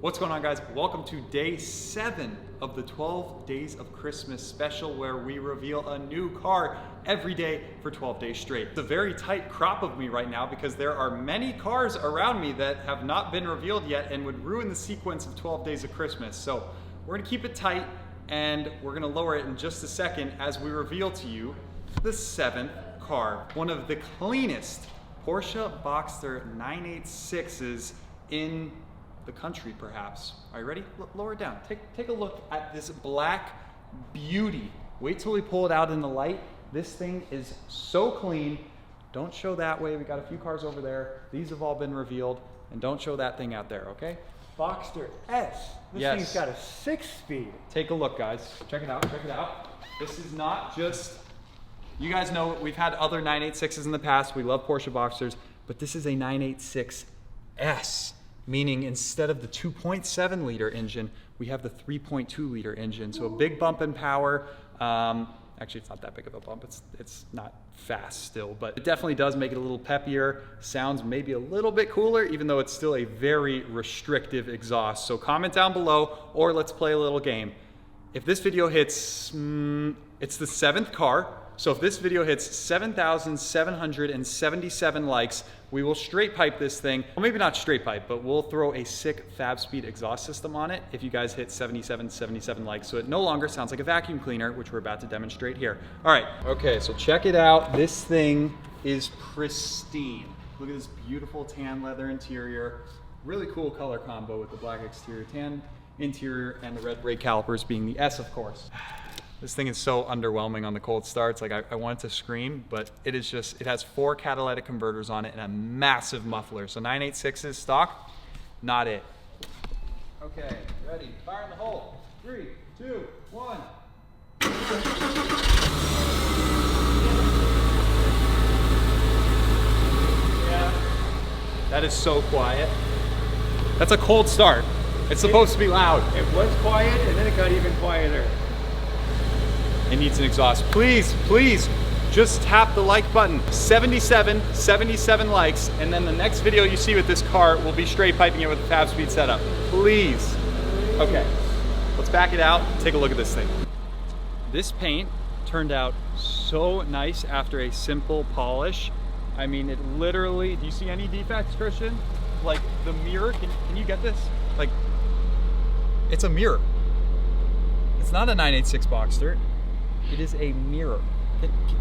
What's going on, guys? Welcome to day 7 of the 12 Days of Christmas special, where we reveal a new car every day for 12 days straight. It's a very tight crop of me right now because there are many cars around me that have not been revealed yet and would ruin the sequence of 12 Days of Christmas. So we're gonna keep it tight and we're gonna lower it in just a second as we reveal to you the 7th car. One of the cleanest Porsche Boxster 986s in the country, perhaps. Are you ready? Lower it down. Take a look at this black beauty. Wait till we pull it out in the light. This thing is so clean. Don't show that way. We got a few cars over there. These have all been revealed. And don't show that thing out there, okay? Boxster S. This thing's got a 6-speed. Take a look, guys. Check it out, check it out. This is not just, you guys know we've had other 986s in the past. We love Porsche Boxsters, but this is a 986S. Meaning instead of the 2.7 liter engine, we have the 3.2 liter engine. So a big bump in power. Actually, it's not that big of a bump. It's not fast still, but it definitely does make it a little peppier. Sounds maybe a little bit cooler, even though it's still a very restrictive exhaust. So comment down below, or let's play a little game. If this video hits, it's the 7th car. So if this video hits 7,777 likes, we will straight pipe this thing. Well, maybe not straight pipe, but we'll throw a sick Fab Speed exhaust system on it if you guys hit 77 likes. So it no longer sounds like a vacuum cleaner, which we're about to demonstrate here. All right, okay, so check it out. This thing is pristine. Look at this beautiful tan leather interior. Really cool color combo with the black exterior, tan interior, and the red brake calipers being the S, of course. This thing is so underwhelming on the cold starts. Like I want it to scream, but it is just, it has 4 catalytic converters on it and a massive muffler. So 986's stock, not it. Okay, ready, fire in the hole. 3, 2, 1. Yeah, that is so quiet. That's a cold start. It's supposed to be loud. It was quiet and then it got even quieter. It needs an exhaust. Please, please, just tap the like button. 77 likes, and then the next video you see with this car will be straight piping it with a Fab Speed setup. Please. Okay, let's back it out. Take a look at this thing. This paint turned out so nice after a simple polish. I mean, it literally, do you see any defects, Christian? Like the mirror, can you get this? Like, it's a mirror. It's not a 986 Boxster. It is a mirror.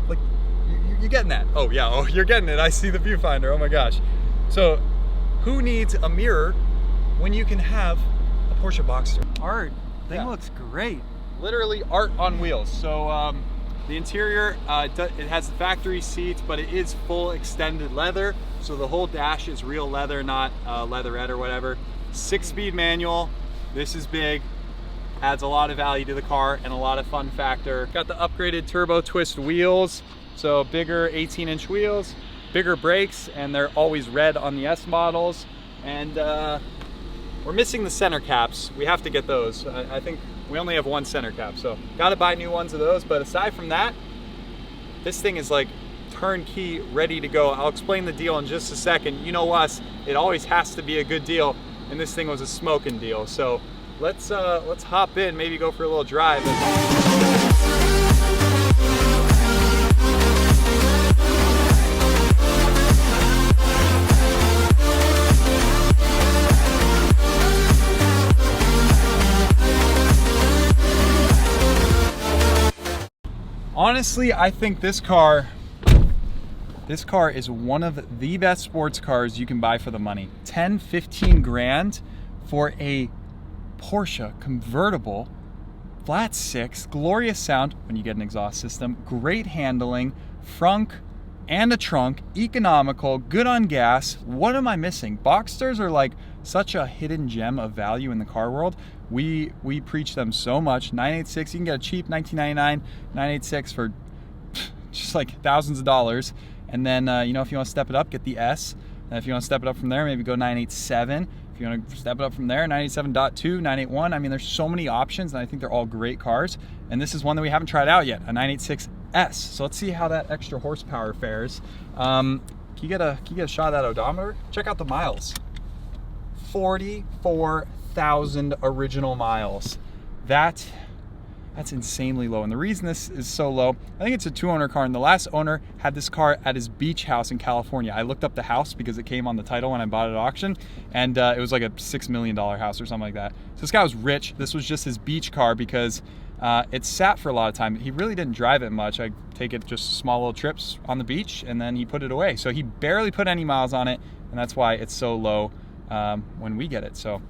Like, you're getting that? Oh yeah, oh, you're getting it. I see the viewfinder, oh my gosh. So, who needs a mirror when you can have a Porsche Boxster? Art, thing looks great. Literally art on wheels. So, the interior, it has the factory seats, but it is full extended leather. So the whole dash is real leather, not leatherette or whatever. 6-speed manual, this is big. Adds a lot of value to the car and a lot of fun factor. Got the upgraded turbo twist wheels, so bigger 18-inch wheels, bigger brakes, and they're always red on the S models. And we're missing the center caps. We have to get those. I think we only have 1 center cap, so gotta buy new ones of those. But aside from that, this thing is like turnkey, ready to go. I'll explain the deal in just a second. You know us, it always has to be a good deal, and this thing was a smoking deal. So let's hop in, maybe go for a little drive. Honestly, I think this car is one of the best sports cars you can buy for the money. 10, 15 grand for a Porsche convertible, flat 6, glorious sound when you get an exhaust system, great handling, frunk and a trunk, economical, good on gas. What am I missing? Boxsters are like such a hidden gem of value in the car world. We preach them so much. 986, you can get a cheap 1999 986 for just like thousands of dollars. And then, you know, if you want to step it up, get the S. And if you want to step it up from there, maybe go 987. If you want to step it up from there, 987.2, 981. I mean, there's so many options, and I think they're all great cars. And this is one that we haven't tried out yet, a 986S. So let's see how that extra horsepower fares. Can you get a shot of that odometer? Check out the miles. 44 100,000 original miles. That's insanely low. And the reason this is so low, I think it's a 2-owner car, and the last owner had this car at his beach house in California. I looked up the house because it came on the title when I bought it at auction, and it was like a $6 million house or something like that. So this guy was rich. This was just his beach car because it sat for a lot of time. He really didn't drive it much. I take it just small little trips on the beach, and then he put it away. So he barely put any miles on it, and that's why it's so low when we get it. So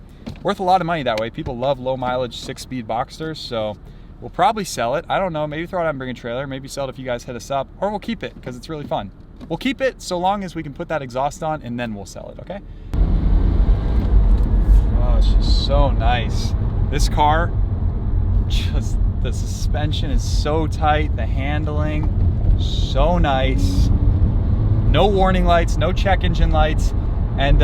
worth a lot of money that way. People love low mileage 6-speed Boxsters, so we'll probably sell it. I don't know, maybe throw it out and bring a trailer, maybe sell it if you guys hit us up, or we'll keep it because it's really fun. We'll keep it so long as we can put that exhaust on, and then we'll sell it, okay? Oh, it's just so nice. This car, just the suspension is so tight, the handling, so nice. No warning lights, no check engine lights, and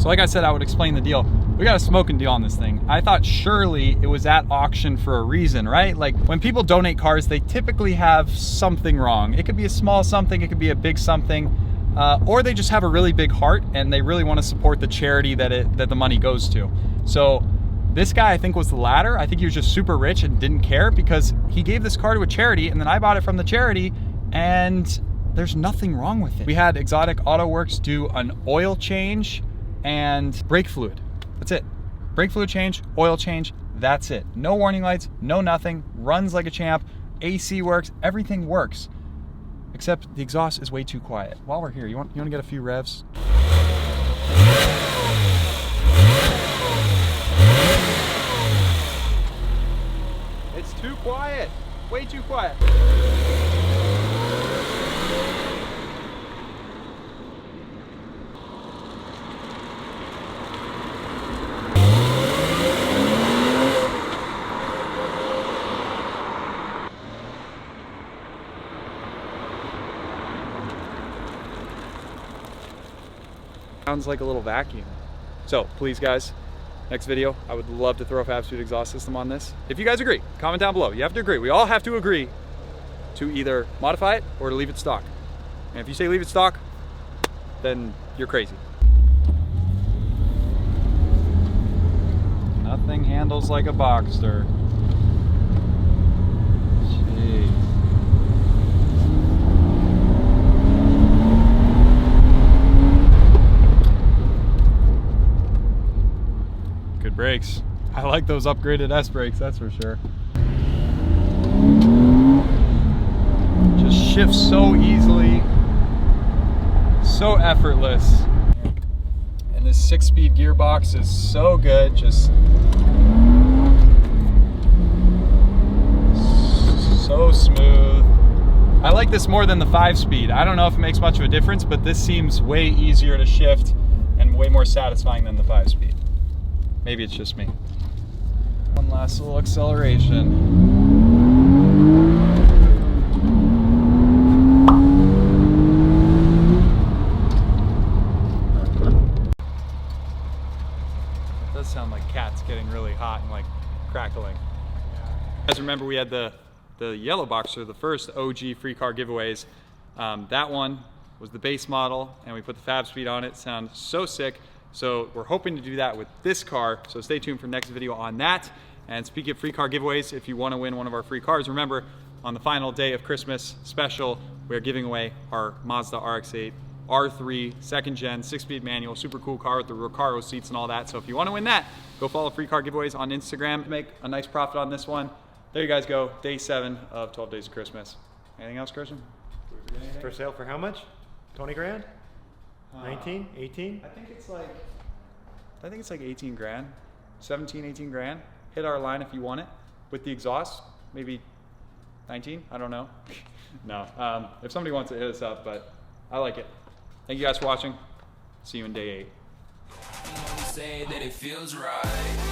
so like I said, I would explain the deal. We got a smoking deal on this thing. I thought surely it was at auction for a reason, right? Like when people donate cars, they typically have something wrong. It could be a small something, it could be a big something, or they just have a really big heart and they really want to support the charity that the money goes to. So this guy, I think, was the latter. I think he was just super rich and didn't care because he gave this car to a charity, and then I bought it from the charity, and there's nothing wrong with it. We had Exotic Auto Works do an oil change and brake fluid. That's it. Brake fluid change, oil change, that's it. No warning lights, no nothing, runs like a champ, AC works, everything works. Except the exhaust is way too quiet. While we're here, you want to get a few revs? It's too quiet, way too quiet. Sounds like a little vacuum. So please guys, next video, I would love to throw a Fab Speed exhaust system on this. If you guys agree, comment down below. You have to agree. We all have to agree to either modify it or to leave it stock. And if you say leave it stock, then you're crazy. Nothing handles like a Boxster. Jeez. Good brakes. I like those upgraded S brakes, that's for sure. Just shifts so easily, so effortless. And this 6-speed gearbox is so good, just so smooth. I like this more than the 5-speed. I don't know if it makes much of a difference, but this seems way easier to shift and way more satisfying than the 5-speed. Maybe it's just me. One last little acceleration. It does sound like cats getting really hot and like crackling. You guys remember we had the yellow Boxster, the first OG free car giveaways. That one was the base model, and we put the Fab Speed on it. Sounds so sick. So we're hoping to do that with this car. So stay tuned for next video on that. And speaking of free car giveaways, if you want to win one of our free cars, remember on the final day of Christmas special, we're giving away our Mazda RX-8 R3 2nd gen 6-speed manual, super cool car with the Recaro seats and all that. So if you want to win that, go follow free car giveaways on Instagram. Make a nice profit on this one. There you guys go, day 7 of 12 days of Christmas. Anything else, Christian? For sale for how much? 20 grand? 19, 18? I think it's like 18 grand, 17, 18 grand. Hit our line if you want it. With the exhaust, maybe 19, I don't know. No, if somebody wants it, hit us up, but I like it. Thank you guys for watching. See you in day 8. Say that it feels right.